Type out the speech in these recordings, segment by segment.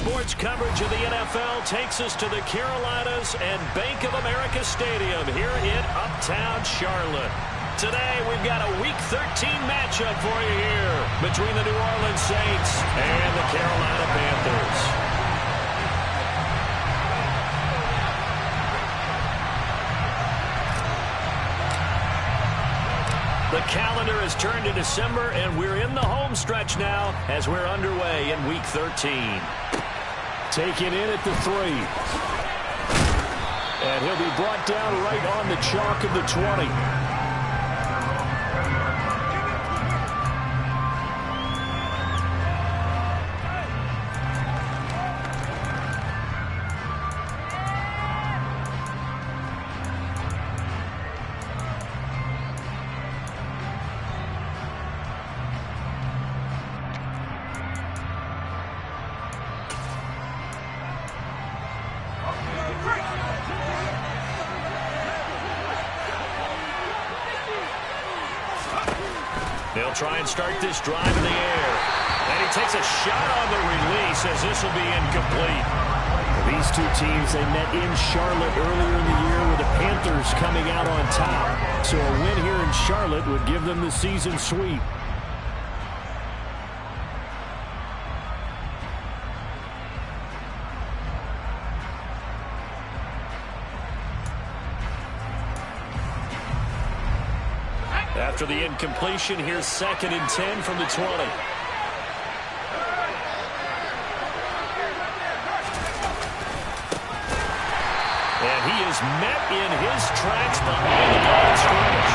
Sports coverage of the NFL takes us to the Carolinas and Bank of America Stadium here in Uptown Charlotte. Today, we've got a Week 13 matchup for you here between the New Orleans Saints and the Carolina Panthers. The calendar has turned to December, and we're in the home stretch now as we're underway in Week 13. Taken in at the 3. And he'll be brought down right on the chalk of the 20. They'll try and start this drive in the air. And he takes a shot on the release as this will be incomplete. These two teams, they met in Charlotte earlier in the year with the Panthers coming out on top. So a win here in Charlotte would give them the season sweep. After the incompletion, here's 2nd and 10 from the 20. And he is met in his tracks behind the line of scrimmage.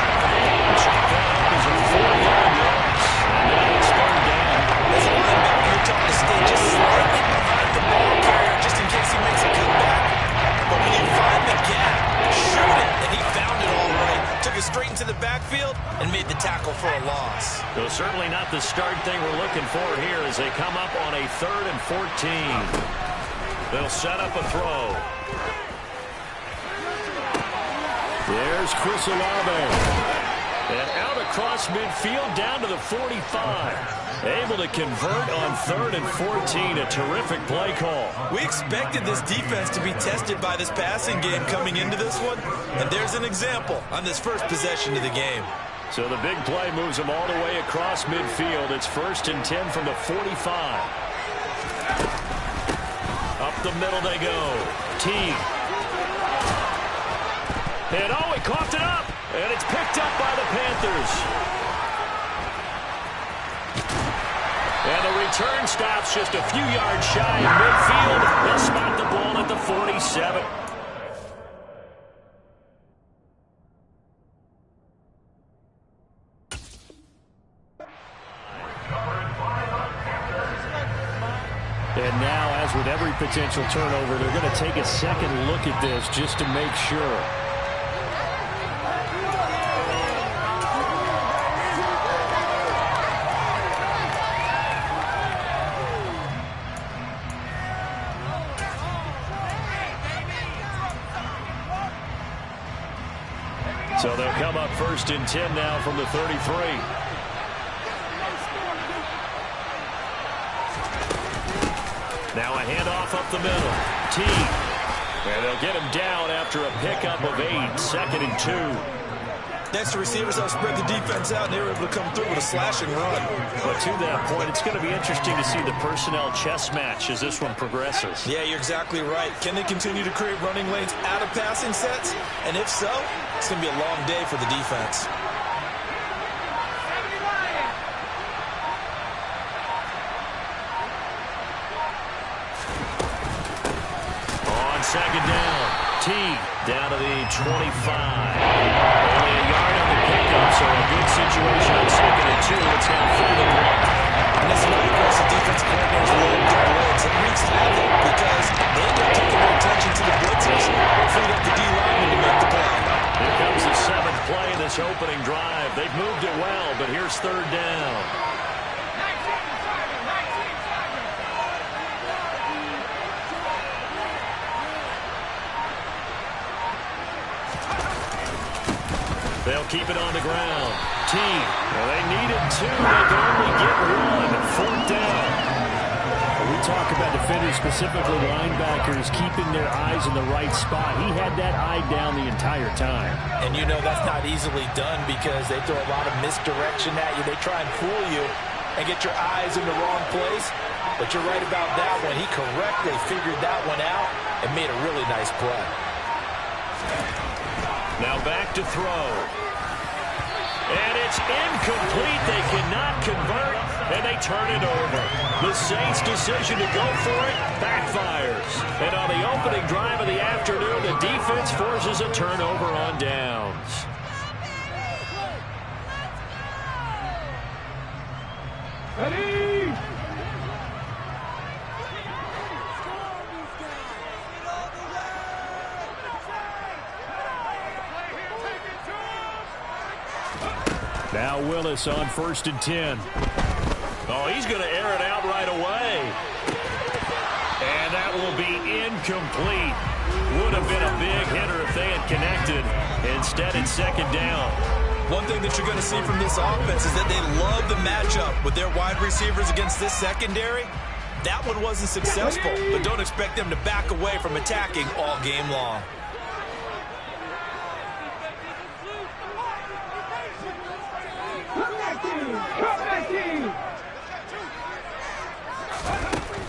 Check that up as a 4-yard loss. And now it's third down. As a linebacker, you're trying to stay just slightly behind the ball carrier just in case he makes a comeback. But when you find the gap, shoot it. And he found it all right. Took it straight into the backfield and made the tackle for a loss. So certainly not the start thing we're looking for here as they come up on a 3rd and 14. They'll set up a throw. There's Chris Olave. And out across midfield down to the 45. Able to convert on 3rd and 14. A terrific play call. We expected this defense to be tested by this passing game coming into this one. And there's an example on this first possession of the game. So the big play moves them all the way across midfield. It's 1st and 10 from the 45. Up the middle they go. Teague. And oh, he coughed it up. And it's picked up by the Panthers. And the return stops just a few yards shy of midfield. They'll spot the ball at the 47. And now, as with every potential turnover, they're going to take a second look at this just to make sure. So they'll come up 1st and 10 now from the 33. Now a handoff up the middle. Teague. And they'll get him down after a pickup of 8. 2nd and 2. Next, the receivers have spread the defense out, and they were able to come through with a slashing run. But to that point, it's going to be interesting to see the personnel chess match as this one progresses. Yeah, you're exactly right. Can they continue to create running lanes out of passing sets? And if so, it's going to be a long day for the defense. On 2nd down, Teague down to the 25. Only a yard on the pickup, so a good situation on 2nd and 2. It's now 3rd and 1. And that's another aggressive defensive coordinator's load to blitz. It wreaks havoc because they end up taking their attention to the blitzers and freed up the D-lineman to make the play. Here comes the 7th play of this opening drive. They've moved it well, but here's 3rd down. They'll keep it on the ground. Teague. Well, they needed 2. They can only get 1. 4th down. We talk about defenders, specifically linebackers, keeping their eyes in the right spot. He had that eye down the entire time. And you know that's not easily done because they throw a lot of misdirection at you. They try and fool you and get your eyes in the wrong place. But you're right about that one. He correctly figured that one out and made a really nice play. Now back to throw. And it's incomplete. They cannot convert, and they turn it over. The Saints' decision to go for it backfires. And on the opening drive of the afternoon, the defense forces a turnover on downs. Ready? Now Willis on 1st and 10. Oh, he's going to air it out right away. And that will be incomplete. Would have been a big hitter if they had connected. Instead, it's 2nd down. One thing that you're going to see from this offense is that they love the matchup with their wide receivers against this secondary. That one wasn't successful, but don't expect them to back away from attacking all game long.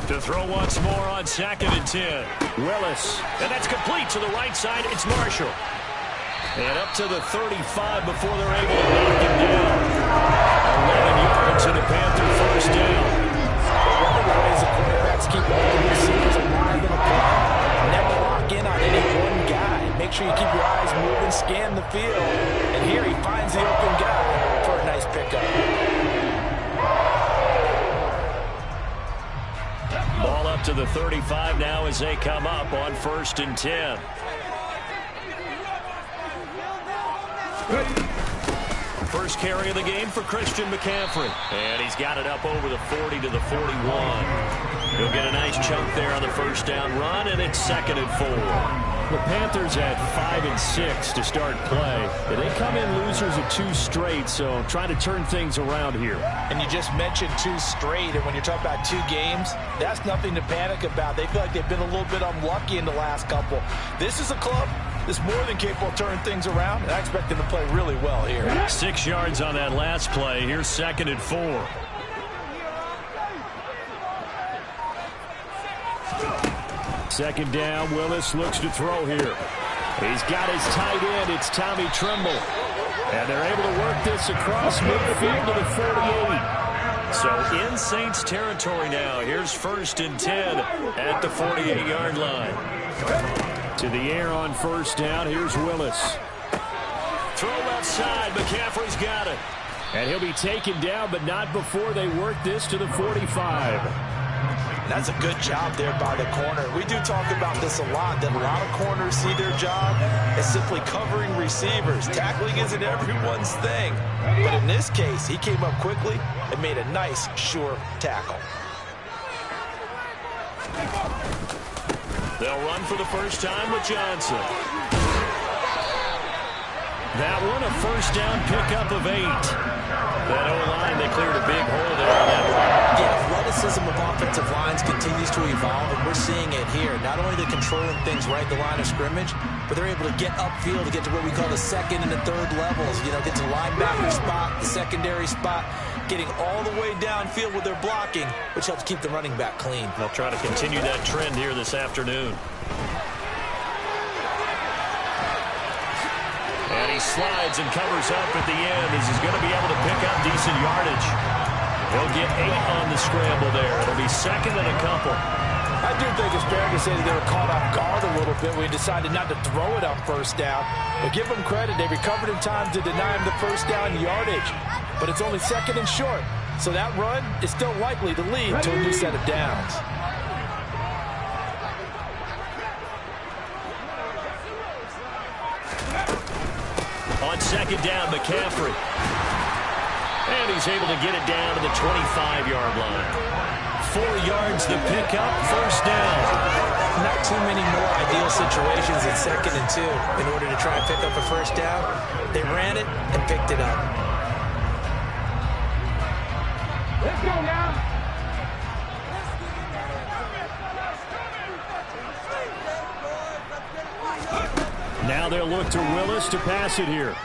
To throw once more on 2nd and 10. Willis. And that's complete to the right side. It's Marshall. And up to the 35 before they're able to knock him down. 11 yards to the Panther 1st down. One of the ways the quarterbacks keep all the receivers alive in a play, never lock in on any one guy. Make sure you keep your eyes moving, scan the field. And here he finds the open guy for a nice pickup. Ball up to the 35 now as they come up on 1st and 10. First carry of the game for Christian McCaffrey. And he's got it up over the 40 to the 41. He'll get a nice chunk there on the 1st down run, and it's 2nd and 4. The Panthers at 5 and 6 to start play. They come in losers of 2 straight, so trying to turn things around here. And you just mentioned 2 straight, and when you're talking about 2 games, that's nothing to panic about. They feel like they've been a little bit unlucky in the last couple. This is a club that's more than capable of turning things around, and I expect them to play really well here. 6 yards on that last play. Here's 2nd and 4. Second down, Willis looks to throw here. He's got his tight end, it's Tommy Tremble. And they're able to work this across midfield to the 48. So in Saints territory now, here's 1st and 10 at the 48-yard line. To the air on 1st down, here's Willis. Throw left side, McCaffrey's got it. And he'll be taken down, but not before they work this to the 45. That's a good job there by the corner. We do talk about this a lot, that a lot of corners see their job as simply covering receivers. Tackling isn't everyone's thing. But in this case, he came up quickly and made a nice, sure tackle. They'll run for the first time with Johnson. That one, a 1st down pickup of 8. That O-line, they cleared a big hole there on that line. The athleticism of offensive lines continues to evolve, and we're seeing it here. Not only are they controlling things right at the line of scrimmage, but they're able to get upfield to get to what we call the 2nd and the 3rd levels. You know, get to the linebacker spot, the secondary spot, getting all the way downfield with their blocking, which helps keep the running back clean. They'll try to continue that trend here this afternoon. And he slides and covers up at the end as he's going to be able to pick up decent yardage. He'll get 8 on the scramble there. It'll be 2nd and a couple. I do think it's fair to say that they were caught off guard a little bit when he decided not to throw it on 1st down. But give them credit. They recovered in time to deny him the 1st down yardage. But it's only 2nd and short. So that run is still likely to lead to a new set of downs. On 2nd down, McCaffrey. And he's able to get it down to the 25-yard line. 4 yards to pick up, 1st down. Not too many more ideal situations in 2nd and 2 in order to try and pick up a 1st down. They ran it and picked it up. Let's go now. they'll look to Willis to pass it here.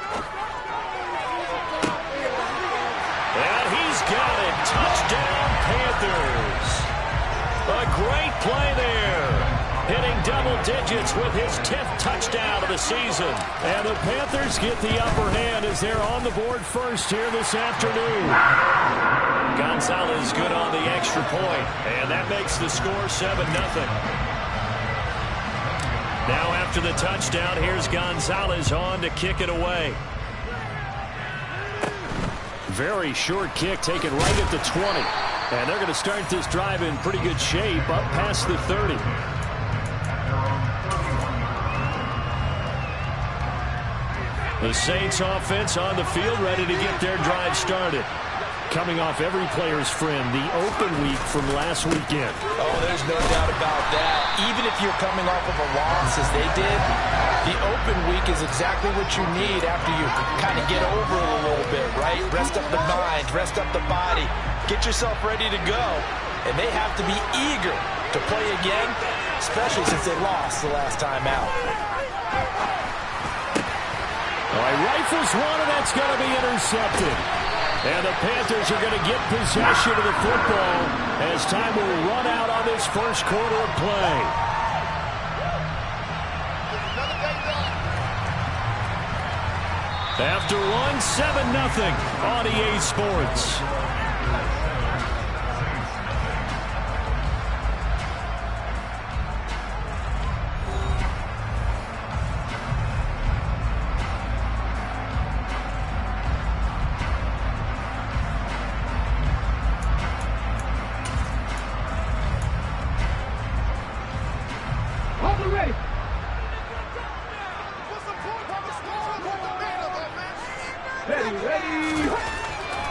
And he's got it. Touchdown, Panthers. A great play there. Hitting double digits with his 10th touchdown of the season. And the Panthers get the upper hand as they're on the board first here this afternoon. Gonzalez good on the extra point. And that makes the score 7-0. Now after the touchdown, here's Gonzalez on to kick it away. Very short kick taken right at the 20. And they're going to start this drive in pretty good shape up past the 30. The Saints offense on the field ready to get their drive started. Coming off every player's friend, the open week from last weekend. Oh, there's no doubt about that. Even if you're coming off of a loss as they did, the open week is exactly what you need after you kind of get over it a little bit, right? Rest up the mind, rest up the body, get yourself ready to go. And they have to be eager to play again, especially since they lost the last time out. All right, rifles one, and that's going to be intercepted. And the Panthers are going to get possession of the football as time will run out on this first quarter of play. After one, 7-0 on EA Sports.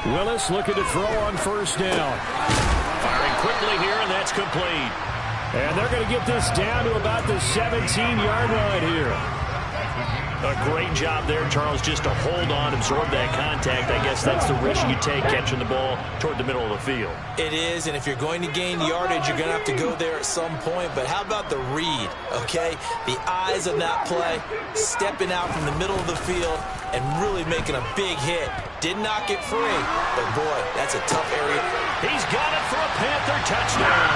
Willis looking to throw on first down. Firing quickly here, and that's complete. And they're going to get this down to about the 17-yard line here. A great job there, Charles, just to hold on, absorb that contact. I guess that's the risk you take catching the ball toward the middle of the field. It is, and if you're going to gain yardage, you're going to have to go there at some point. But how about the read, okay? The eyes on that play, stepping out from the middle of the field and really making a big hit. Did not get free, but boy, that's a tough area. He's got it for a Panther touchdown.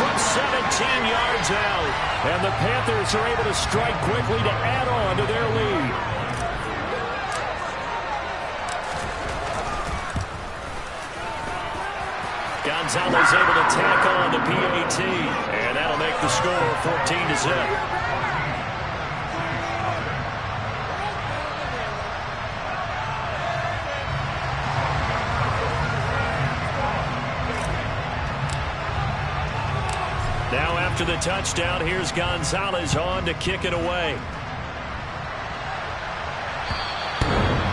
From 17 yards out. And the Panthers are able to strike quickly to add on to their lead. Gonzalez able to tack on the PAT. And that'll make the score 14-0. Now after the touchdown, here's Gonzalez on to kick it away.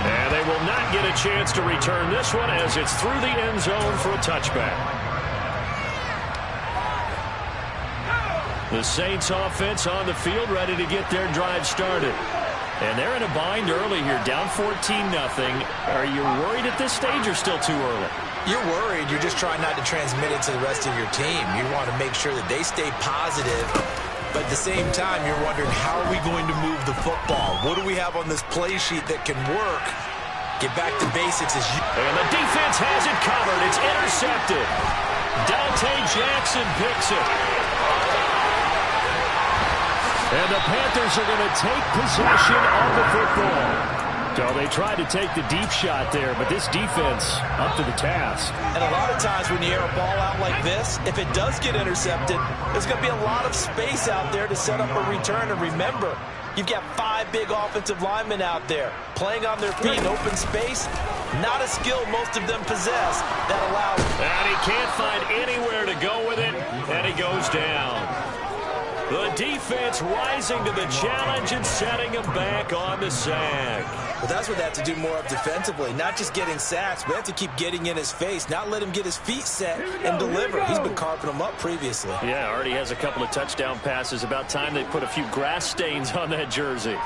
And they will not get a chance to return this one as it's through the end zone for a touchback. The Saints offense on the field ready to get their drive started. And they're in a bind early here, down 14-0. Are you worried at this stage or still too early? You're worried. You're just trying not to transmit it to the rest of your team. You want to make sure that they stay positive. But at the same time, you're wondering, how are we going to move the football? What do we have on this play sheet that can work? Get back to basics. And the defense has it covered. It's intercepted. Dante Jackson picks it. And the Panthers are going to take possession of the football. So they tried to take the deep shot there, but this defense up to the task. And a lot of times when you air a ball out like this, if it does get intercepted, there's going to be a lot of space out there to set up a return. And remember, you've got 5 big offensive linemen out there playing on their feet in open space. Not a skill most of them possess that allows. And he can't find anywhere to go with it, and he goes down. The defense rising to the challenge and setting him back on the sack. Well, that's what they have to do more of defensively. Not just getting sacks, but they have to keep getting in his face. Not let him get his feet set and deliver. He's been carving them up previously. Yeah, already has a couple of touchdown passes. About time they put a few grass stains on that jersey.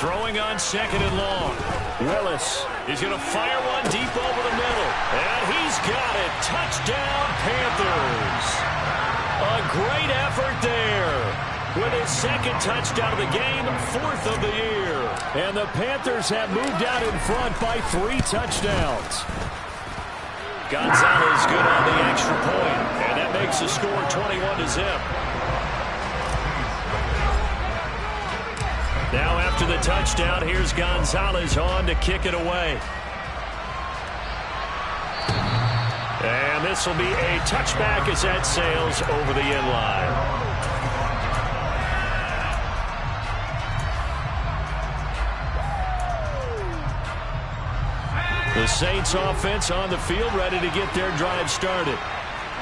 Throwing on second and long. Willis is going to fire one deep over the middle. And he's got it. Touchdown, Panthers. A great effort there. with his second touchdown of the game, 4th of the year. And the Panthers have moved out in front by 3 touchdowns. Gonzalez good on the extra point, and that makes the score 21-0. Now after the touchdown, here's Gonzalez on to kick it away. And this will be a touchback as that sails over the end line. The Saints offense on the field, ready to get their drive started.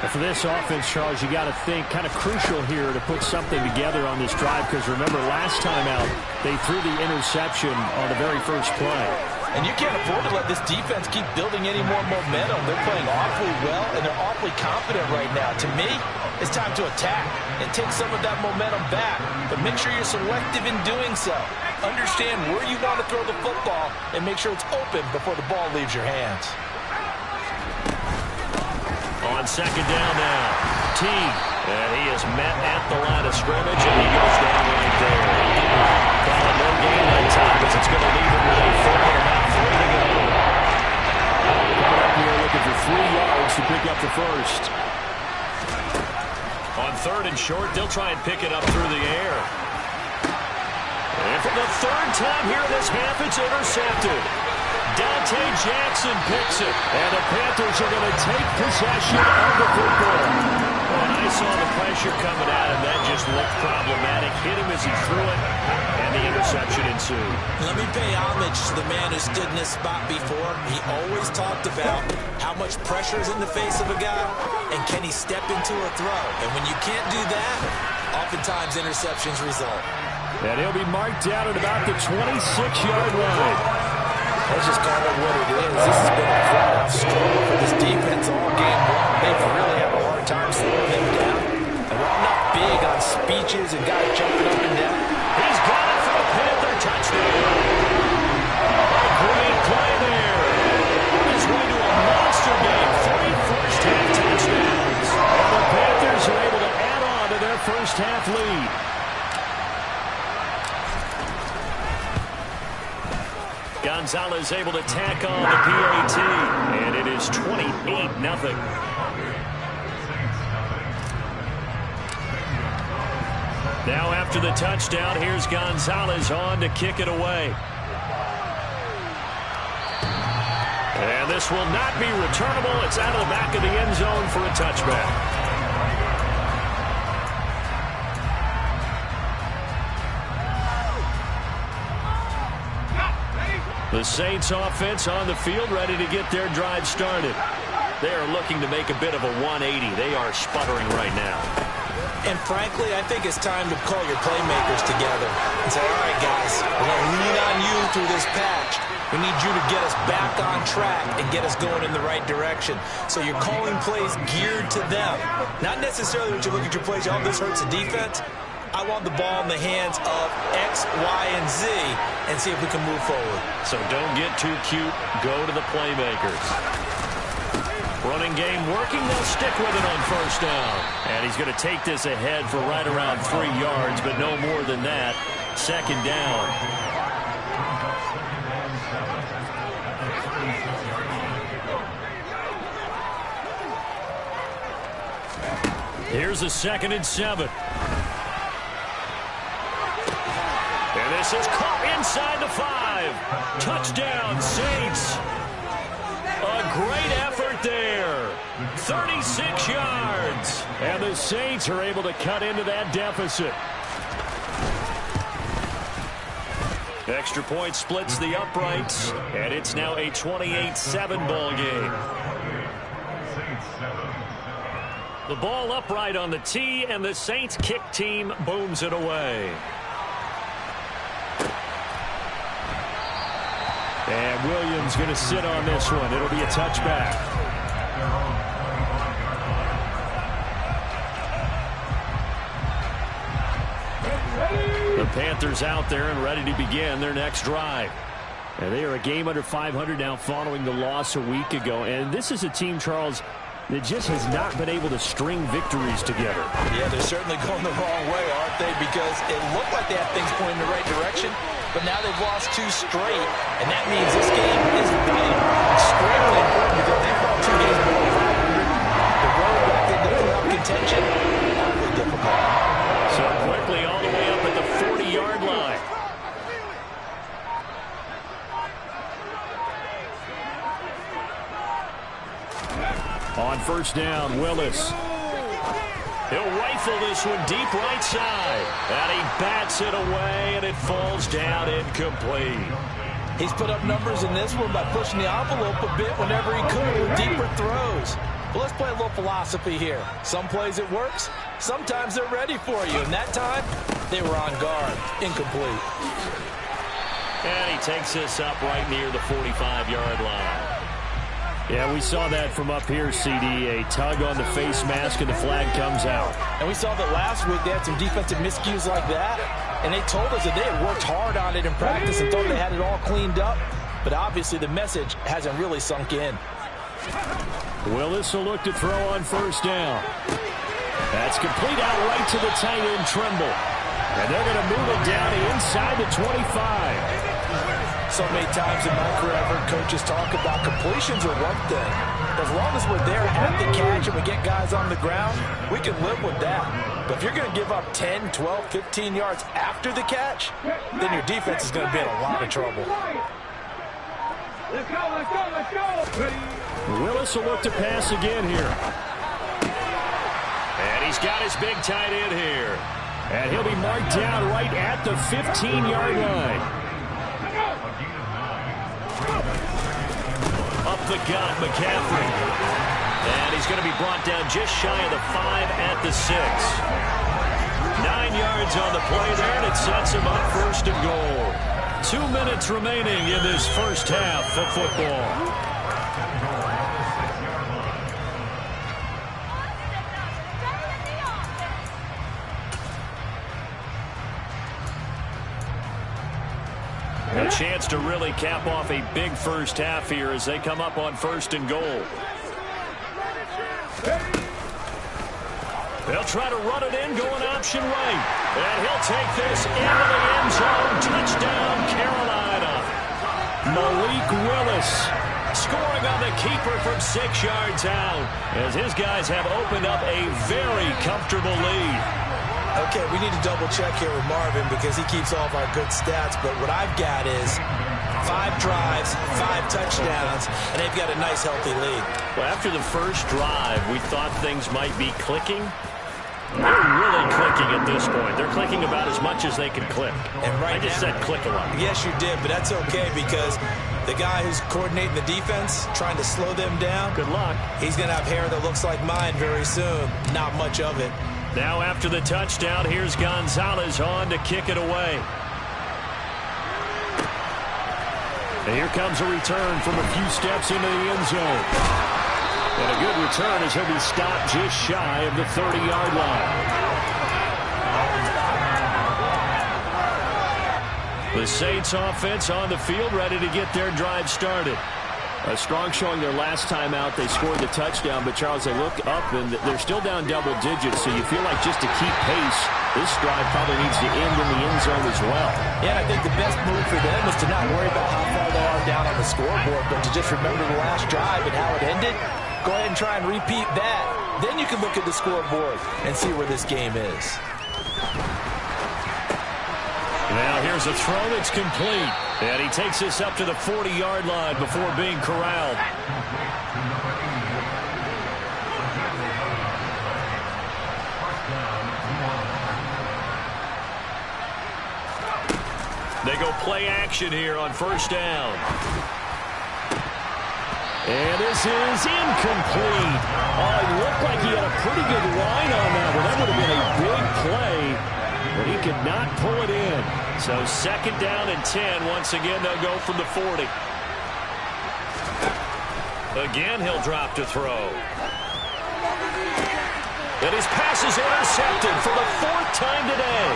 And for this offense, Charles, you got to think kind of crucial here to put something together on this drive, because remember last time out they threw the interception on the very first play. And you can't afford to let this defense keep building any more momentum. They're playing awfully well, and they're awfully confident right now. To me, it's time to attack and take some of that momentum back. But make sure you're selective in doing so. Understand where you want to throw the football and make sure it's open before the ball leaves your hands. On second down now, T. And he is met at the line of scrimmage, and he goes down right there. Calling no gain on top as it's going to leave him with a 4 and about 3 to go. Coming up here looking for 3 yards to pick up the first. On 3rd and short, they'll try and pick it up through the air. And for the 3rd time here this half, it's intercepted. Dante Jackson picks it, and the Panthers are going to take possession of the football. And I saw the pressure coming at him. That just looked problematic. Hit him as he threw it, and the interception ensued. Let me pay homage to the man who stood in this spot before. He always talked about how much pressure is in the face of a guy, and can he step into a throw. And when you can't do that, oftentimes interceptions result. And he'll be marked down at about the 26-yard line. Let's just call it what it is. This has been a flat-out struggle for this defense all game long. They've really had a hard time slowing them down. And while not big on speeches and guys jumping up and down, he's got it for the Panther touchdown. A great play there. On his way to a monster game. 3 first-half touchdowns. And the Panthers are able to add on to their first-half lead. Gonzalez able to tack on the PAT, and it is 28-0. Now after the touchdown, here's Gonzalez on to kick it away. And this will not be returnable. It's out of the back of the end zone for a touchback. The Saints offense on the field, ready to get their drive started. They are looking to make a bit of a 180. They are sputtering right now. And frankly, I think it's time to call your playmakers together and say, all right, guys, we're going to lean on you through this patch. We need you to get us back on track and get us going in the right direction. So you're calling plays geared to them. Not necessarily when you look at your plays, oh, this hurts the defense. I want the ball in the hands of X, Y, and Z and see if we can move forward. So don't get too cute. Go to the playmakers. Running game working. They'll stick with it on first down. And he's going to take this ahead for right around 3 yards, but no more than that. Second down. Here's a 2nd and 7. And this is caught inside the 5. Touchdown, Saints. A great effort there. 36 yards. And the Saints are able to cut into that deficit. Extra point splits the uprights. And it's now a 28-7 ball game. The ball upright on the tee, and the Saints kick team booms it away. And Williams going to sit on this one. It'll be a touchback. The Panthers out there and ready to begin their next drive. And they are a game under 500 now following the loss a week ago. And this is a team, Charles, that just has not been able to string victories together. Yeah, they're certainly going the wrong way, aren't they? Because it looked like they had things pointing in the right direction, but now they've lost 2 straight, and that means this game is vital, extremely important, because they've lost 2 games below 500. The road back into playoff contention, awfully difficult. So quickly all the way up at the 40-yard line. On first down, Willis. He'll rifle this one deep right side. And he bats it away, and it falls down incomplete. He's put up numbers in this one by pushing the envelope a bit whenever he could with deeper throws. But let's play a little philosophy here. Some plays it works. Sometimes they're ready for you. And that time, they were on guard. Incomplete. And he takes this up right near the 45-yard line. Yeah, we saw that from up here, CD. A tug on the face mask, and the flag comes out. And we saw that last week they had some defensive miscues like that. And they told us that they had worked hard on it in practice and thought they had it all cleaned up. But obviously the message hasn't really sunk in. Willis will look to throw on first down. That's complete out right to the tight end, Trimble. And they're going to move it down inside the 25. So many times in my career, I've heard coaches talk about completions are one thing. As long as we're there at the catch and we get guys on the ground, we can live with that. But if you're going to give up 10, 12, 15 yards after the catch, then your defense is going to be in a lot of trouble. Let's go, let's go, let's go. Willis will look to pass again here. And he's got his big tight end here. And he'll be marked down right at the 15-yard line. Up the gut, McCaffrey. And he's going to be brought down just shy of the 5 at the 6. 9 yards on the play there, and it sets him up first and goal. 2 minutes remaining in this first half of football. A chance to really cap off a big first half here as they come up on first and goal. They'll try to run it in, going option right. And he'll take this into the end zone. Touchdown, Carolina. Malik Willis scoring on the keeper from 6 yards out as his guys have opened up a very comfortable lead. Okay, we need to double check here with Marvin because he keeps all of our good stats, but what I've got is 5 drives, 5 touchdowns, and they've got a nice, healthy lead. Well, after the first drive, we thought things might be clicking. They're really clicking at this point. They're clicking about as much as they can click. And right I just now, said click a lot. Yes, you did, but that's okay because the guy who's coordinating the defense, trying to slow them down, Good luck. he's going to have hair that looks like mine very soon. Not much of it. Now after the touchdown, here's Gonzalez on to kick it away. And here comes a return from a few steps into the end zone. And a good return as he'll be stopped just shy of the 30-yard line. The Saints offense on the field, ready to get their drive started. A strong showing their last time out. They scored the touchdown, but, Charles, they look up, and they're still down double digits, so you feel like just to keep pace, this drive probably needs to end in the end zone as well. Yeah, I think the best move for them is to not worry about how far they are down on the scoreboard, but to just remember the last drive and how it ended. Go ahead and try and repeat that. Then you can look at the scoreboard and see where this game is. Now here's a throw that's complete. And he takes this up to the 40-yard line before being corralled. They go play action here on first down. And this is incomplete. Oh, it looked like he had a pretty good line on that one. That would have been a big play, but he could not pull it in. So second down and 10. Once again, they'll go from the 40. Again, he'll drop to throw. And his pass is intercepted for the 4th time today.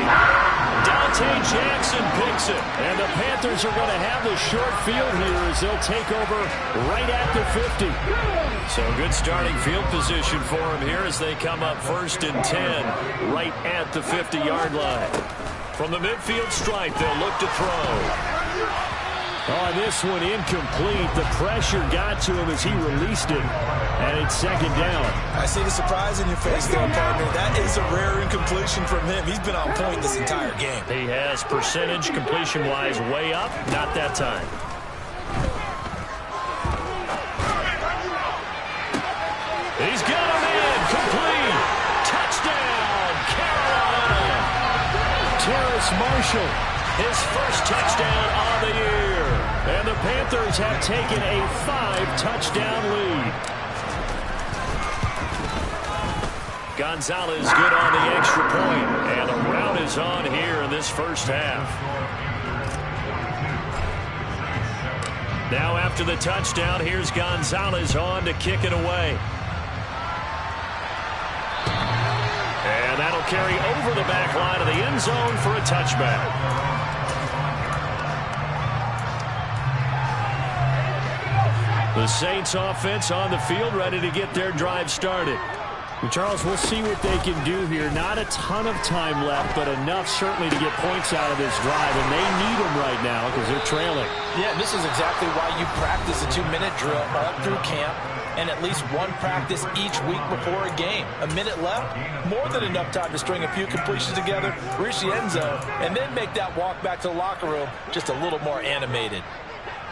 Dante Jackson picks it. And the Panthers are going to have the short field here as they'll take over right at the 50. So good starting field position for him here as they come up 1st and 10 right at the 50-yard line. From the midfield stripe, they'll look to throw. Oh, this one incomplete. The pressure got to him as he released it, and it's 2nd down. I see the surprise in your face there, partner. That is a rare incompletion from him. He's been on point this entire game. He has percentage completion-wise way up. Not that time. He's got him in. Complete. Touchdown, Carolina. Terrace Marshall, his first touchdown on the year. And the Panthers have taken a 5-touchdown lead. Gonzalez good on the extra point. And the rout is on here in this first half. Now after the touchdown, here's Gonzalez on to kick it away. And that'll carry over the back line of the end zone for a touchback. The Saints offense on the field, ready to get their drive started. Well, Charles, we'll see what they can do here. Not a ton of time left, but enough certainly to get points out of this drive, and they need them right now because they're trailing. Yeah, this is exactly why you practice a 2-minute drill all through camp and at least one practice each week before a game. A minute left, more than enough time to string a few completions together, reach the end zone, and then make that walk back to the locker room just a little more animated.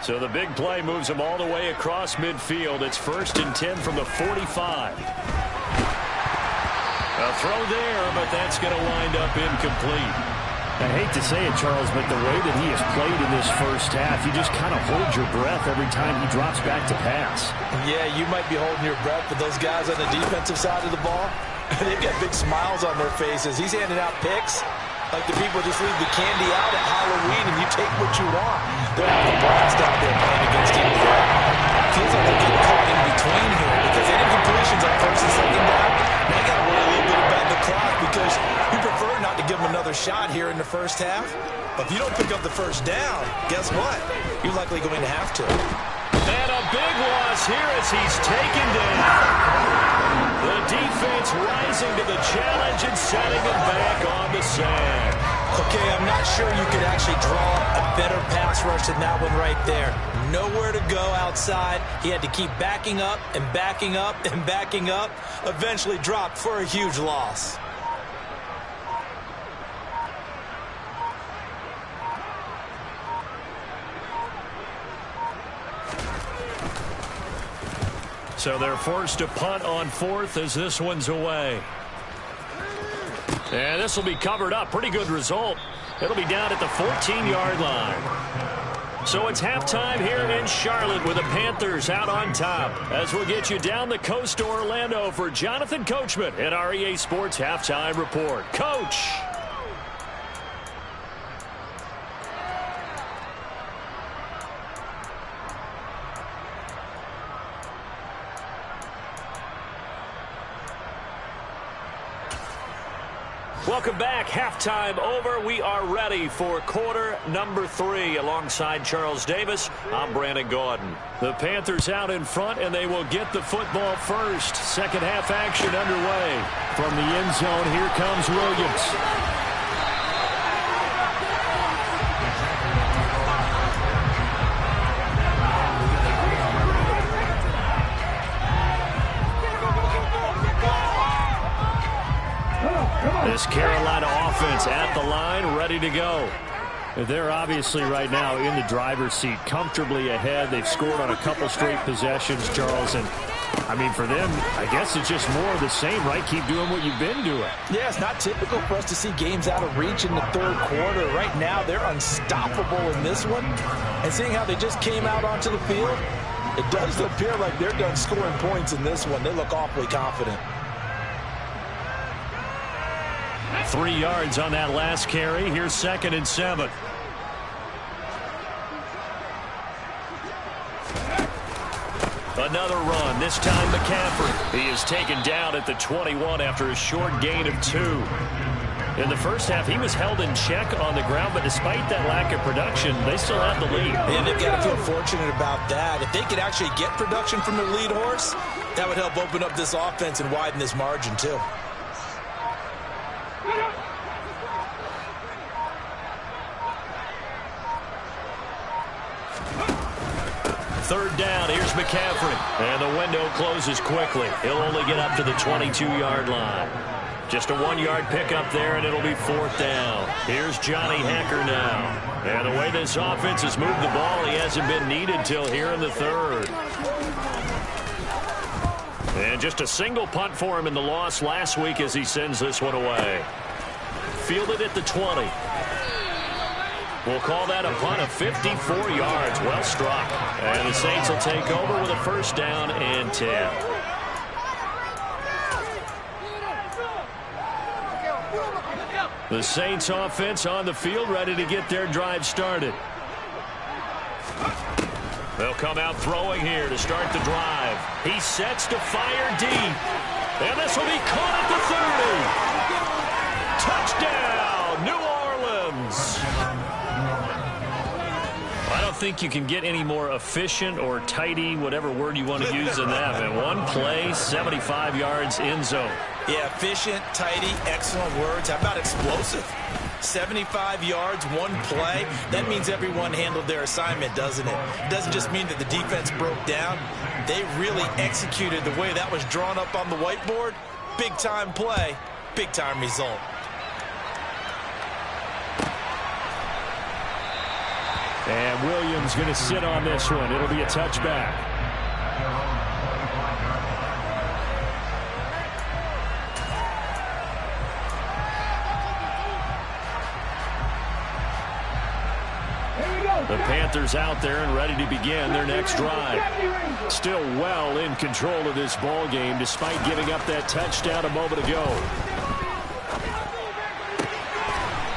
So the big play moves them all the way across midfield. It's 1st and 10 from the 45. A throw there, but that's going to wind up incomplete. I hate to say it, Charles, but the way that he has played in this first half, you just kind of hold your breath every time he drops back to pass. Yeah, you might be holding your breath, but those guys on the defensive side of the ball, they've got big smiles on their faces. He's handing out picks like the people just leave the candy out at Halloween and you take what you want. They're having a blast out there playing against him. Feels like they're getting caught in between here because they did completions on 1st and 2nd down. Now you got to worry a little bit about the clock because you prefer not to give them another shot here in the first half. But if you don't pick up the 1st down, guess what? You're likely going to have to. And a big loss here as he's taken down. The defense rising to the challenge and setting him back on the sand. Okay, I'm not sure you could actually draw a better pass rush than that one right there. Nowhere to go outside. He had to keep backing up and backing up and backing up. Eventually dropped for a huge loss. So they're forced to punt on 4th as this one's away. And this will be covered up. Pretty good result. It'll be down at the 14-yard line. So it's halftime here in Charlotte with the Panthers out on top. As we'll get you down the coast to Orlando for Jonathan Coachman at our EA Sports Halftime Report. Coach! Welcome back. Halftime over. We are ready for quarter number 3. Alongside Charles Davis, I'm Brandon Gaudin. The Panthers out in front, and they will get the football first. Second half action underway. From the end zone, here comes Williams. This Carolina offense at the line, ready to go. They're obviously right now in the driver's seat, comfortably ahead. They've scored on a couple straight possessions, Charles. And, I mean, for them, I guess it's just more of the same, right? Keep doing what you've been doing. Yeah, it's not typical for us to see games out of reach in the 3rd quarter. Right now, they're unstoppable in this one. And seeing how they just came out onto the field, it does appear like they're done scoring points in this one. They look awfully confident. 3 yards on that last carry. Here's 2nd and 7. Another run, this time McCaffrey. He is taken down at the 21 after a short gain of 2. In the first half, he was held in check on the ground, but despite that lack of production, they still have the lead. And they've got to feel fortunate about that. If they could actually get production from their lead horse, that would help open up this offense and widen this margin, too. Third down, here's McCaffrey. And the window closes quickly. He'll only get up to the 22-yard line. Just a 1-yard pickup there, and it'll be 4th down. Here's Johnny Hekker now. And the way this offense has moved the ball, he hasn't been needed till here in the 3rd. And just a single punt for him in the loss last week as he sends this one away. Fielded at the 20. We'll call that a punt of 54 yards. Well struck. And the Saints will take over with a 1st down and 10. The Saints offense on the field, ready to get their drive started. They'll come out throwing here to start the drive. He sets to fire deep. And this will be caught at the 30. Touchdown, New Orleans. I don't think you can get any more efficient or tidy, whatever word you want to use in that. And one play, 75 yards in zone. Yeah, efficient, tidy, excellent words. How about explosive? 75 yards, one play. That means everyone handled their assignment, doesn't it? It doesn't just mean that the defense broke down. They really executed the way that was drawn up on the whiteboard. Big-time play, big-time result. And Williams going to sit on this one. It'll be a touchback. The Panthers out there and ready to begin their next drive. Still well in control of this ball game despite giving up that touchdown a moment ago.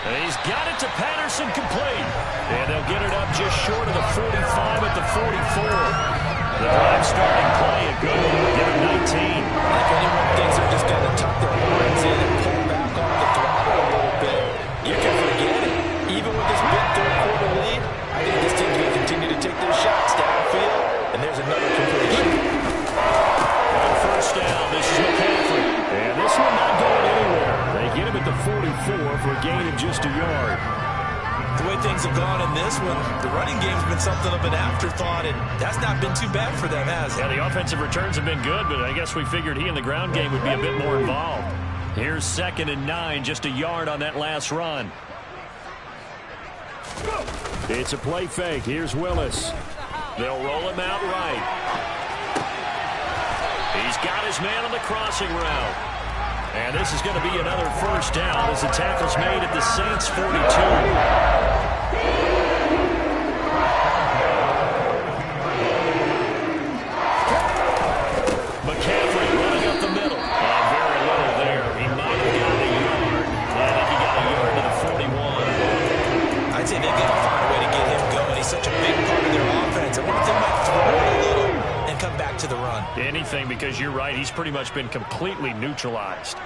And he's got it to Patterson, complete. And they'll get it up just short of the 45 at the 44. The drive starting play, a good one. Give him 19. If anyone thinks they're just going to tuck their horns in and pull back on the throttle a little bit, you can forget it. Even with this big third-quarter lead, I think this team's going to continue to take their shots downfield, and there's another completion. On 1st down, this is McCaffrey. And this one not going anywhere. They get him at the 44 for a gain of just a yard. The way things have gone in this one, the running game's been something of an afterthought, and that's not been too bad for them, has it? Yeah, the offensive returns have been good, but I guess we figured he in the ground game would be a bit more involved. Here's 2nd and 9, just a yard on that last run. It's a play fake. Here's Willis. They'll roll him out right. He's got his man on the crossing route. And this is going to be another 1st down as the tackle's made at the Saints' 42. McCaffrey running up the middle. And very little there. He might have got a yard. I think he got a yard to the 41. I'd say they've got to find a way to get him going. He's such a big part of their offense. I wonder if they might throw it a little and come back to the run. Anything, because you're right. He's pretty much been completely neutralized.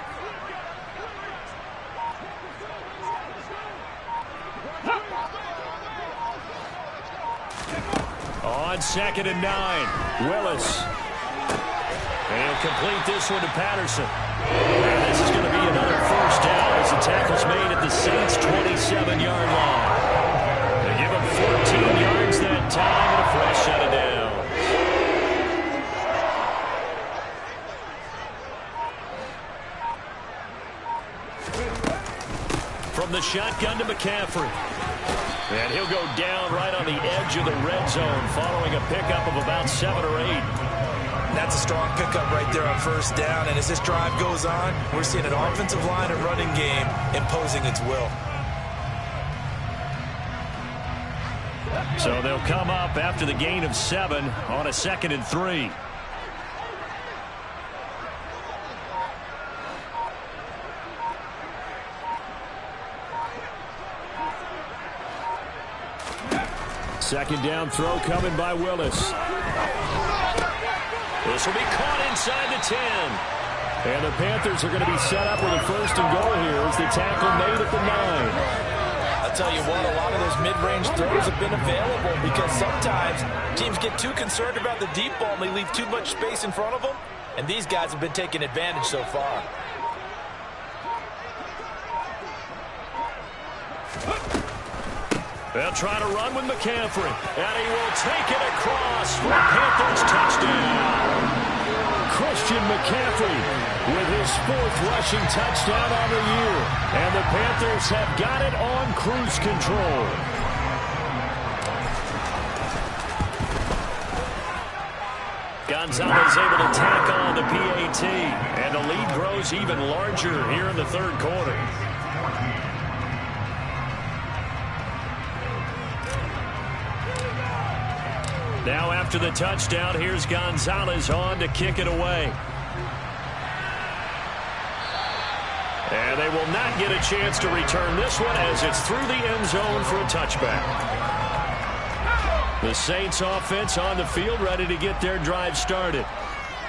On 2nd and 9, Willis. And he'll complete this one to Patterson. And this is going to be another 1st down as the tackle's made at the Saints' 27-yard line. They give him 14 yards that time and a fresh set of downs. From the shotgun to McCaffrey. And he'll go down right on the edge of the red zone following a pickup of about 7 or 8. That's a strong pickup right there on 1st down. And as this drive goes on, we're seeing an offensive line and running game imposing its will. So they'll come up after the gain of 7 on a 2nd and 3. Second down throw coming by Willis. This will be caught inside the 10. And the Panthers are going to be set up with a first and goal here as the tackle made at the 9. I'll tell you what, a lot of those mid-range throws have been available because sometimes teams get too concerned about the deep ball and they leave too much space in front of them, and these guys have been taking advantage so far. They'll try to run with McCaffrey, and he will take it across for a Panthers touchdown. Christian McCaffrey with his 4th rushing touchdown on the year. And the Panthers have got it on cruise control. Gonzalez able to tack on the PAT, and the lead grows even larger here in the 3rd quarter. Now after the touchdown, here's Gonzalez on to kick it away. And they will not get a chance to return this one as it's through the end zone for a touchback. The Saints offense on the field ready to get their drive started.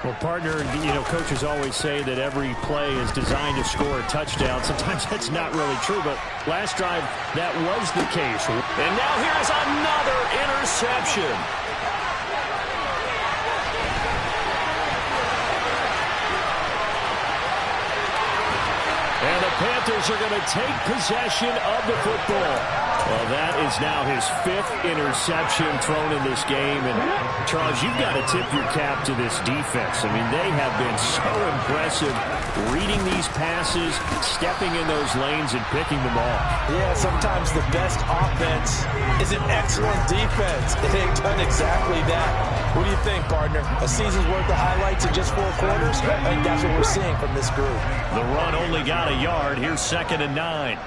Well, partner, coaches always say that every play is designed to score a touchdown. Sometimes that's not really true, but last drive, that was the case. And now here's another interception. And the Panthers are going to take possession of the football. Well, that is now his 5th interception thrown in this game. And, Charles, you've got to tip your cap to this defense. I mean, they have been so impressive reading these passes, stepping in those lanes, and picking them off. Yeah, sometimes the best offense is an excellent defense. They've done exactly that. What do you think, partner? A season's worth of highlights in just 4 quarters? I think that's what we're seeing from this group. The run only got a yard. Here's 2nd and 9.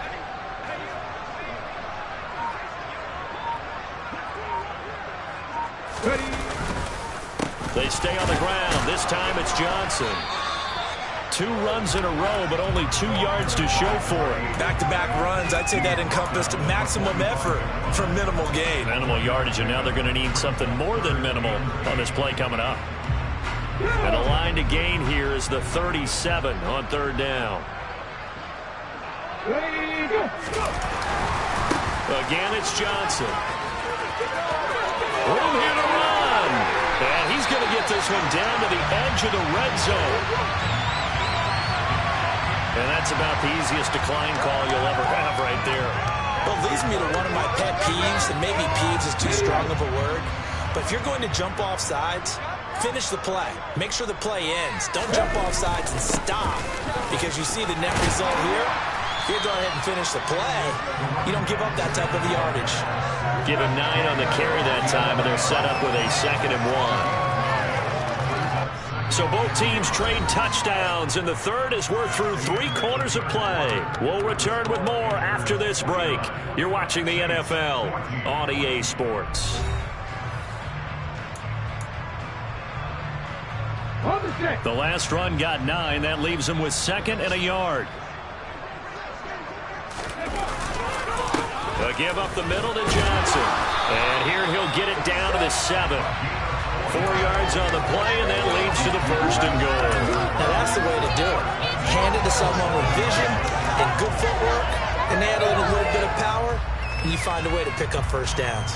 They stay on the ground. This time it's Johnson. 2 runs in a row, but only 2 yards to show for it. Back-to-back runs, I'd say that encompassed maximum effort for minimal gain. Minimal yardage, and now they're going to need something more than minimal on this play coming up. And the line to gain here is the 37 on 3rd down. Again, it's Johnson. Room here to run. And he's going to get this one down to the edge of the red zone. And that's about the easiest decline call you'll ever have right there. Well, it leads me to one of my pet peeves, and maybe peeves is too strong of a word, but if you're going to jump off sides, finish the play. Make sure the play ends. Don't jump off sides and stop, because you see the net result here. If you go ahead and finish the play, you don't give up that type of yardage. Give him 9 on the carry that time, and they're set up with a 2nd and 1. So both teams trade touchdowns, and the 3rd as we're through 3 quarters of play. We'll return with more after this break. You're watching the NFL on EA Sports. The last run got 9. That leaves them with 2nd and a yard. They'll give up the middle to Johnson. And here he'll get it down to the 7. 4 yards on the play, and that leads to the 1st and goal. Now that's the way to do it. Hand it to someone with vision and good footwork, and add in a little bit of power, and you find a way to pick up 1st downs.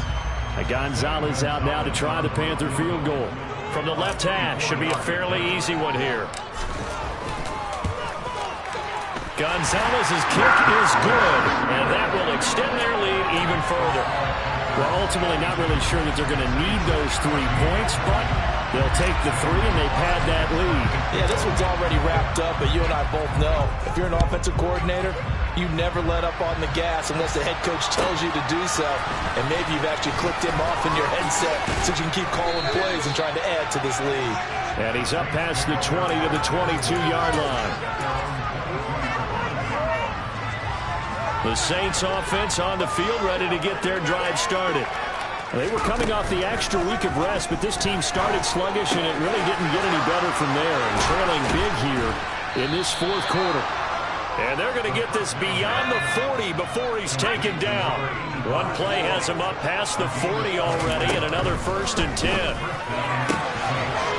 Gonzalez out now to try the Panther field goal. From the left hash, should be a fairly easy one here. Gonzalez's kick is good, and that will extend their lead even further. Well, ultimately, not really sure that they're going to need those 3 points, but they'll take the 3, and they've had that lead. Yeah, this one's already wrapped up, but you and I both know, if you're an offensive coordinator, you never let up on the gas unless the head coach tells you to do so. And maybe you've actually clicked him off in your headset so you can keep calling plays and trying to add to this lead. And he's up past the 20 to the 22-yard line. The Saints offense on the field ready to get their drive started. They were coming off the extra week of rest, but this team started sluggish, and it really didn't get any better from there. And trailing big here in this 4th quarter. And they're going to get this beyond the 40 before he's taken down. One play has him up past the 40 already, and another 1st and 10.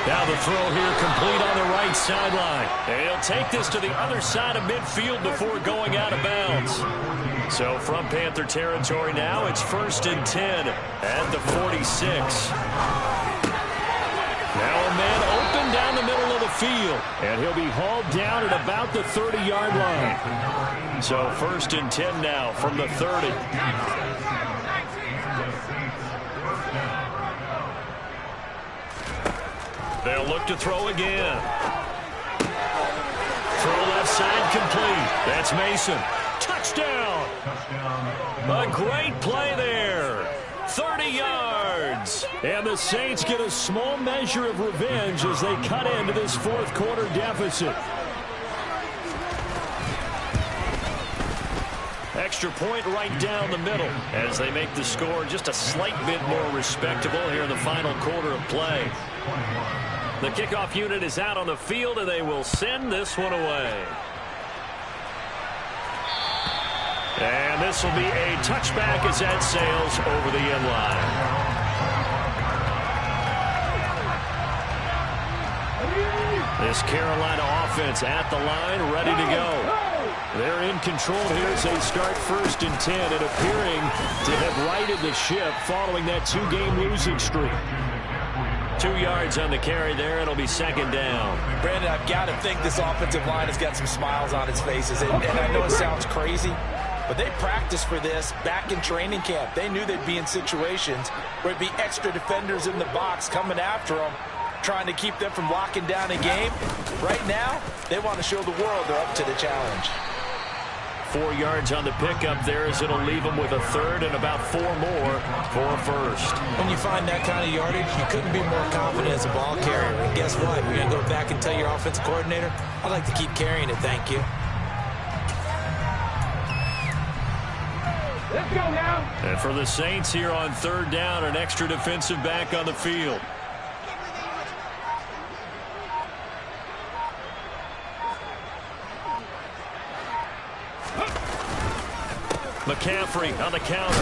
Now the throw here complete on the right sideline. And he'll take this to the other side of midfield before going out of bounds. So from Panther territory now, it's 1st and 10 at the 46. Now a man open down the middle of the field. And he'll be hauled down at about the 30-yard line. So 1st and 10 now from the 30. They'll look to throw again. Throw left side complete. That's Mason. Touchdown. A great play there. 30 yards. And the Saints get a small measure of revenge as they cut into this fourth quarter deficit. Extra point right down the middle as they make the score just a slight bit more respectable here in the final quarter of play. The kickoff unit is out on the field, and they will send this one away. And this will be a touchback as that sails over the end line. This Carolina offense at the line, ready to go. They're in control here as they start 1st and 10 and appearing to have righted the ship following that 2-game losing streak. 2 yards on the carry there. It'll be 2nd down. Brandon, I've got to think this offensive line has got some smiles on its faces. And I know it sounds crazy, but they practiced for this back in training camp. They knew they'd be in situations where it'd be extra defenders in the box coming after them, trying to keep them from locking down a game. Right now, they want to show the world they're up to the challenge. 4 yards on the pickup there as it'll leave them with a 3rd and about 4 more for a 1st. When you find that kind of yardage, you couldn't be more confident as a ball carrier. And guess what? You're going to go back and tell your offensive coordinator, I'd like to keep carrying it, thank you. Let's go now. And for the Saints here on 3rd down, an extra defensive back on the field. McCaffrey on the counter.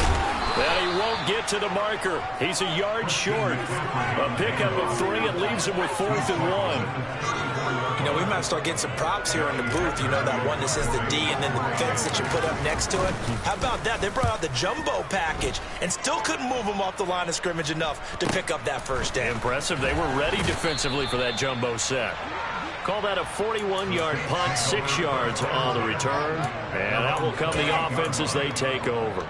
And he won't get to the marker. He's a yard short. A pickup of 3. It leaves him with 4th and 1. You know, we might start getting some props here in the booth. You know, that one that says the D and then the fence that you put up next to it. How about that? They brought out the jumbo package and still couldn't move them off the line of scrimmage enough to pick up that 1st down. Impressive. They were ready defensively for that jumbo set. Call that a 41-yard punt, 6 yards on the return. And that will come the offense as they take over.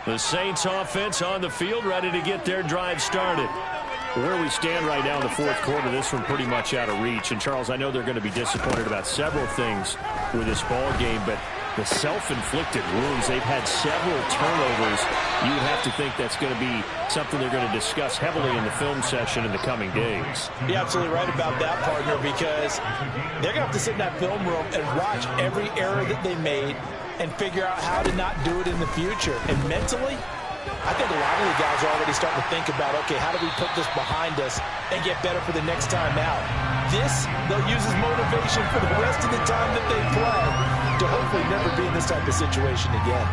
The Saints offense on the field, ready to get their drive started. Where we stand right now in the fourth quarter, this one pretty much out of reach. And, Charles, I know they're going to be disappointed about several things with this ball game, but the self-inflicted wounds, they've had several turnovers. You have to think that's going to be something they're going to discuss heavily in the film session in the coming days. You're absolutely right about that, partner, because they're going to have to sit in that film room and watch every error that they made and figure out how to not do it in the future. And mentally, I think a lot of the guys are already starting to think about, okay, how do we put this behind us and get better for the next time out? This, they'll use as motivation for the rest of the time that they play to hopefully never be in this type of situation again.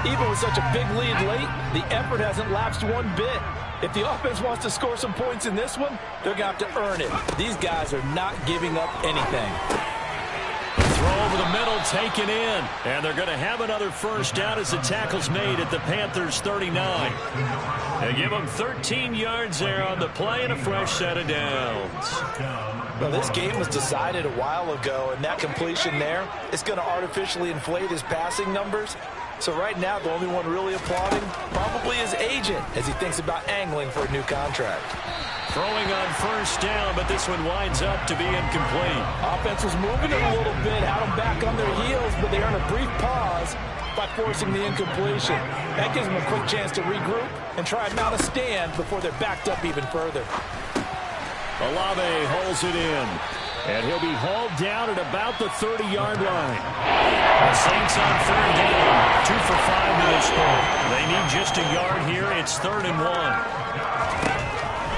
Even with such a big lead late, the effort hasn't lapsed one bit. If the offense wants to score some points in this one, they're going to have to earn it. These guys are not giving up anything. Throw over the middle, taken in. And they're going to have another 1st down as the tackle's made at the Panthers' 39. They give them 13 yards there on the play and a fresh set of downs. Well, this game was decided a while ago, and that completion there is going to artificially inflate his passing numbers. So right now, the only one really applauding probably his agent as he thinks about angling for a new contract. Throwing on 1st down, but this one winds up to be incomplete. Offense was moving it a little bit, had them back on their heels, but they earn a brief pause by forcing the incompletion. That gives them a quick chance to regroup and try and mount a stand before they're backed up even further. Olave holds it in, and he'll be hauled down at about the 30-yard line. The Saints on 3rd down, 2 for 5 to this point. They need just a yard here. It's 3rd and 1.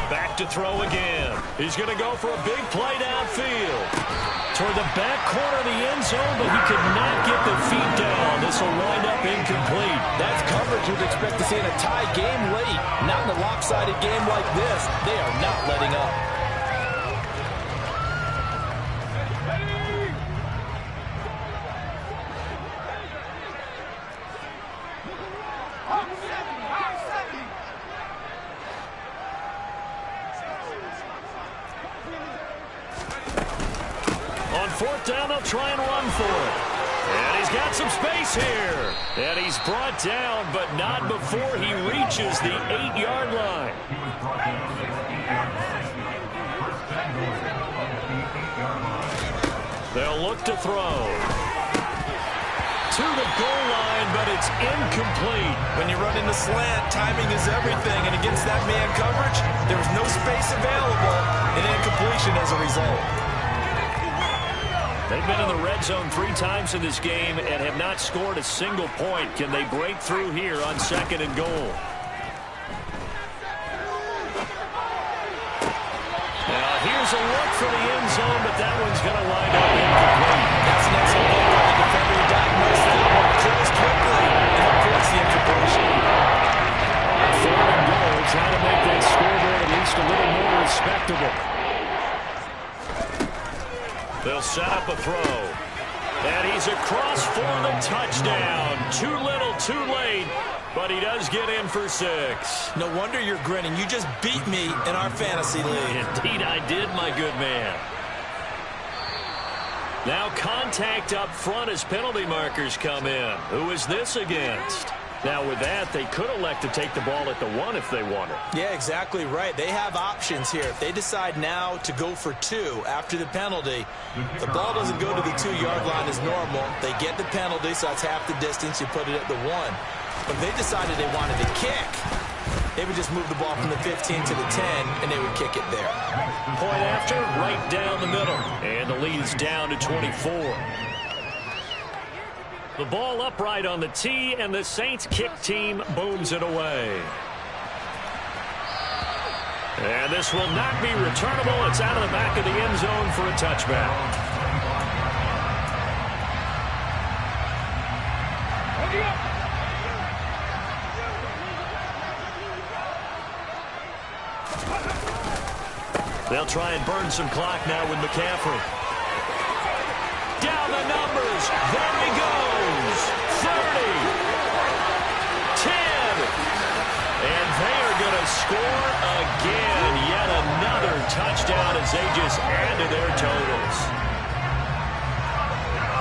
Back to throw again. He's going to go for a big play downfield. Toward the back corner of the end zone, but he could not get the feet down. This will wind up incomplete. That's coverage what you'd expect to see in a tie game late. Not in a lopsided game like this. They are not letting up. On fourth down, they'll try and run for it. And he's got some space here. And he's brought down, but not before he reaches the 8-yard line. They'll look to throw. To the goal line, but it's incomplete. When you run in the slant, timing is everything. And against that man coverage, there was no space available. And incompletion as a result. They've been in the red zone 3 times in this game and have not scored a single point. Can they break through here on 2nd and goal? Now here's a look for the end zone, but that one's going to wind up incomplete. That's an excellent play by the defender to diagnose that one. Close quickly and avoids the incompletion. 4th and goal, trying to make that scoreboard at least a little more respectable. They'll set up a throw. And he's across for the touchdown. Too little, too late. But he does get in for 6. No wonder you're grinning. You just beat me in our fantasy league. Indeed I did, my good man. Now contact up front as penalty markers come in. Who is this against? Now with that, they could elect to take the ball at the 1 if they wanted. Yeah, exactly right. They have options here. If they decide now to go for 2 after the penalty, the ball doesn't go to the 2-yard line as normal. They get the penalty, so that's half the distance. You put it at the 1. But if they decided they wanted to kick, they would just move the ball from the 15 to the 10, and they would kick it there. Point after, right down the middle. And the lead is down to 24. The ball upright on the tee, and the Saints kick team booms it away. And this will not be returnable. It's out of the back of the end zone for a touchback. They'll try and burn some clock now with McCaffrey. Down the numbers. There he goes. 30. 10. And they are going to score again. Yet another touchdown as they just add to their totals.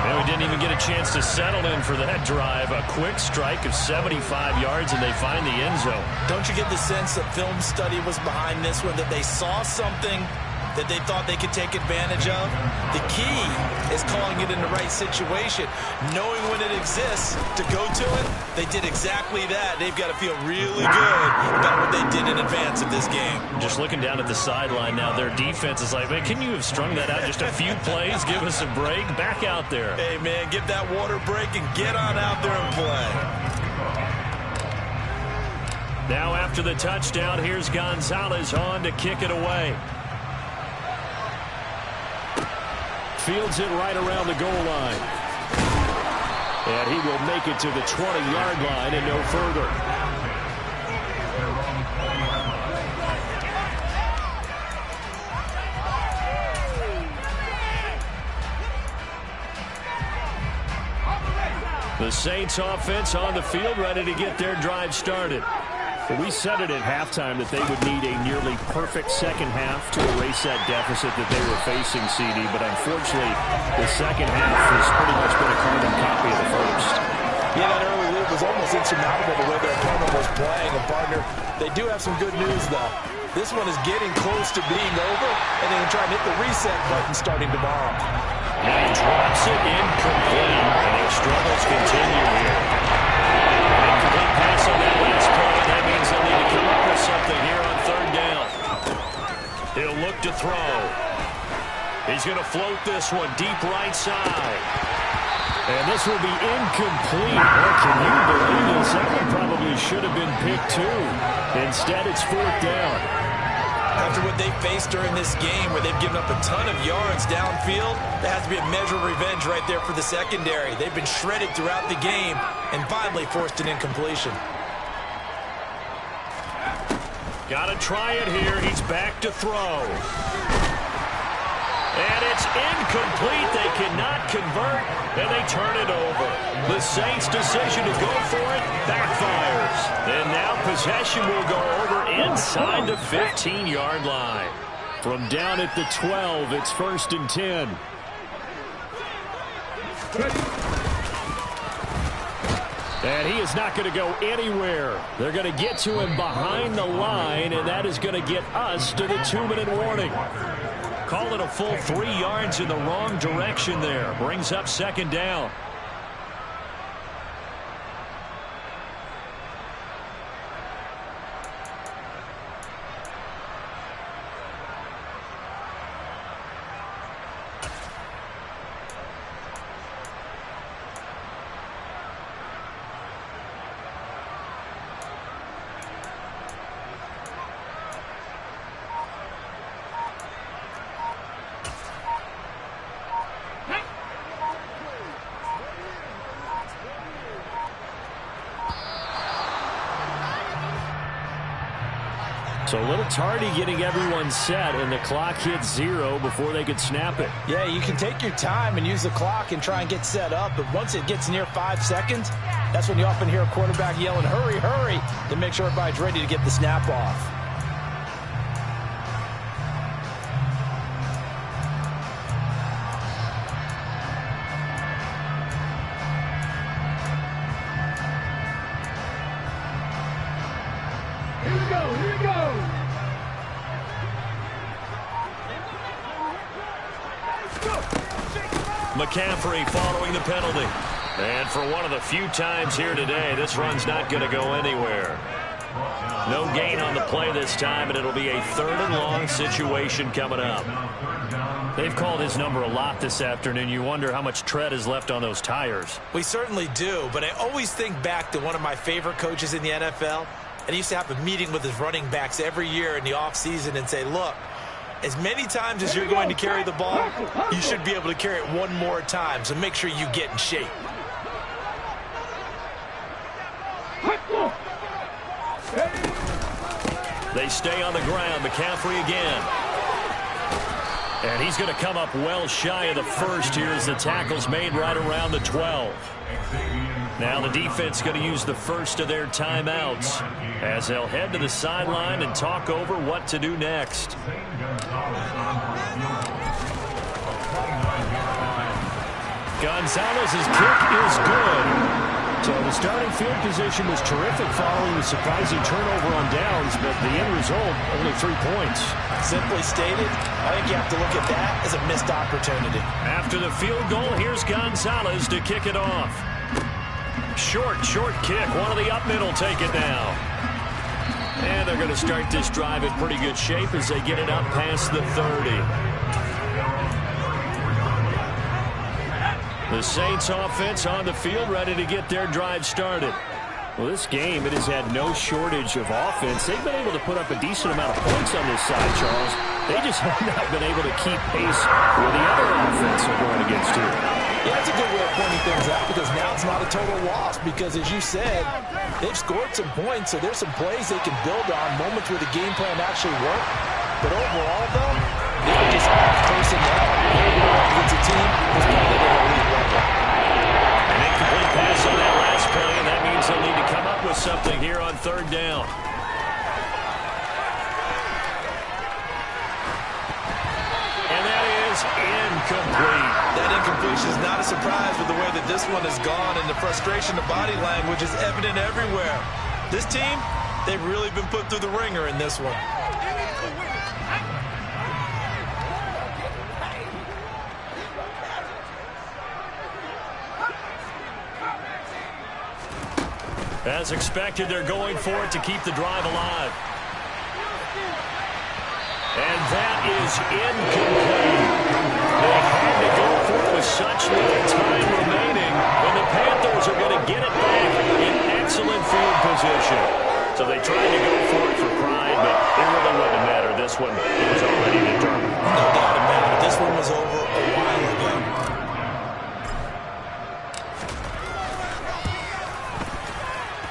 And we didn't even get a chance to settle in for that drive. A quick strike of 75 yards, and they find the end zone. Don't you get the sense that film study was behind this one, that they saw something that they thought they could take advantage of? The key is calling it in the right situation, knowing when it exists to go to it. They did exactly that. They've got to feel really good about what they did in advance of this game. Just looking down at the sideline now, their defense is like, man, can you have strung that out just a few plays? Give us a break. Back out there. Hey, man, give that water break and get on out there and play. Now after the touchdown, here's Gonzalez on to kick it away. Fields it right around the goal line. And he will make it to the 20-yard line and no further. The Saints offense on the field, ready to get their drive started. Well, we said it at halftime that they would need a nearly perfect second half to erase that deficit that they were facing, CD. But unfortunately, the second half has pretty much been a carbon copy of the first. Yeah, that early lead was almost insurmountable the way their opponent was playing. And, partner, they do have some good news, though. This one is getting close to being over, and then trying to hit the reset button starting tomorrow. Now he drops it incomplete, and their struggles continue here. Incomplete pass on that last play. That means they'll need to come up with something here on 3rd down. He'll look to throw. He's going to float this one deep right side. And this will be incomplete. Oh, can you believe this? That one probably should have been picked too. Instead, it's 4th down. After what they faced during this game where they've given up a ton of yards downfield, there has to be a measure of revenge right there for the secondary. They've been shredded throughout the game and finally forced an incompletion. Got to try it here. He's back to throw. And it's incomplete. They cannot convert, and they turn it over. The Saints' decision to go for it backfires. And now possession will go over inside the 15-yard line. From down at the 12, it's 1st and 10. And he is not going to go anywhere. They're going to get to him behind the line, and that is going to get us to the 2-minute warning. Call it a full 3 yards in the wrong direction there. Brings up 2nd down. So a little tardy getting everyone set, and the clock hits 0 before they could snap it. Yeah, you can take your time and use the clock and try and get set up, but once it gets near 5 seconds, that's when you often hear a quarterback yelling, hurry, hurry, to make sure everybody's ready to get the snap off. McCaffrey following the penalty. And for one of the few times here today, this run's not going to go anywhere. No gain on the play this time, and it'll be a 3rd and long situation coming up. They've called his number a lot this afternoon. You wonder how much tread is left on those tires. We certainly do, but I always think back to one of my favorite coaches in the NFL, and he used to have a meeting with his running backs every year in the offseason and say, look, as many times as you're going to carry the ball, you should be able to carry it one more time, so make sure you get in shape. They stay on the ground. McCaffrey again. And he's going to come up well shy of the first here as the tackle's made right around the 12. Now the defense going to use the first of their timeouts as they'll head to the sideline and talk over what to do next. Gonzalez's kick is good. So the starting field position was terrific following the surprising turnover on downs, but the end result, only 3 points. Simply stated, I think you have to look at that as a missed opportunity. After the field goal, here's Gonzalez to kick it off. Short kick. One of the up middle take it now. And they're going to start this drive in pretty good shape as they get it up past the 30. The Saints offense on the field ready to get their drive started. Well, this game, it has had no shortage of offense. They've been able to put up a decent amount of points on this side, Charles. They just have not been able to keep pace with the other offense they're going against here. Yeah, that's a good way of pointing things out because now it's not a total loss because, as you said, they've scored some points, so there's some plays they can build on, moments where the game plan actually worked. But overall, though, they were just off personnel. They were going up against a team that's playing at an elite level. An incomplete pass on that last play, and that means they'll need to come up with something here on 3rd down. And that is incomplete. That incompletion is not a surprise with the way that this one has gone, and the frustration, the body language is evident everywhere. This team, they've really been put through the ringer in this one. As expected, they're going for it to keep the drive alive. And that is incomplete. They had to go for it with such little time remaining, and the Panthers are going to get it back in excellent field position. So they tried to go for it for pride, but it really wouldn't matter. This one, it was already determined. No doubt about it. This one was over a while ago.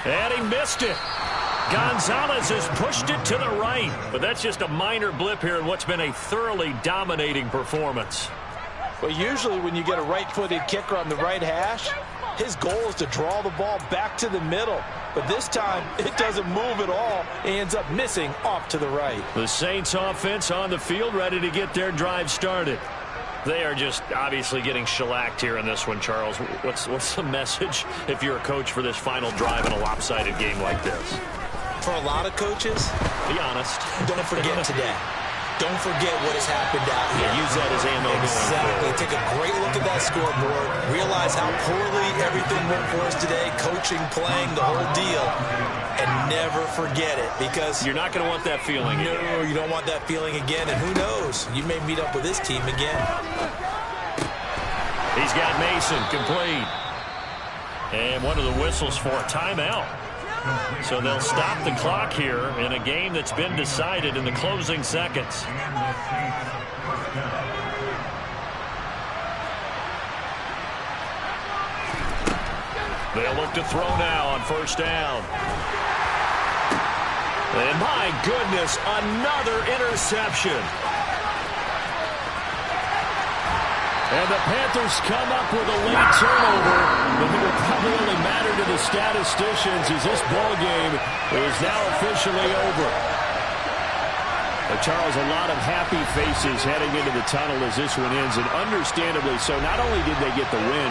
And he missed it. Gonzalez has pushed it to the right. But that's just a minor blip here in what's been a thoroughly dominating performance. Well, usually when you get a right-footed kicker on the right hash, his goal is to draw the ball back to the middle. But this time, it doesn't move at all. He ends up missing off to the right. The Saints offense on the field, ready to get their drive started. They are just obviously getting shellacked here in this one, Charles. What's the message if you're a coach for this final drive in a lopsided game like this? For a lot of coaches, be honest. Don't forget today. Don't forget what has happened out here. Yeah, use that as ammo. Exactly. Take a great look at that scoreboard. Realize how poorly everything went for us today. Coaching, playing, the whole deal. And never forget it, because you're not going to want that feeling again. No, you don't want that feeling again. And who knows? You may meet up with this team again. He's got Mason complete. And one of the whistles for a timeout. So they'll stop the clock here in a game that's been decided in the closing seconds. They'll look to throw now on first down. And my goodness, another interception. And the Panthers come up with a late turnover, but it will probably only matter to the statisticians as this ball game is now officially over. Charles, a lot of happy faces heading into the tunnel as this one ends, and understandably so. Not only did they get the win,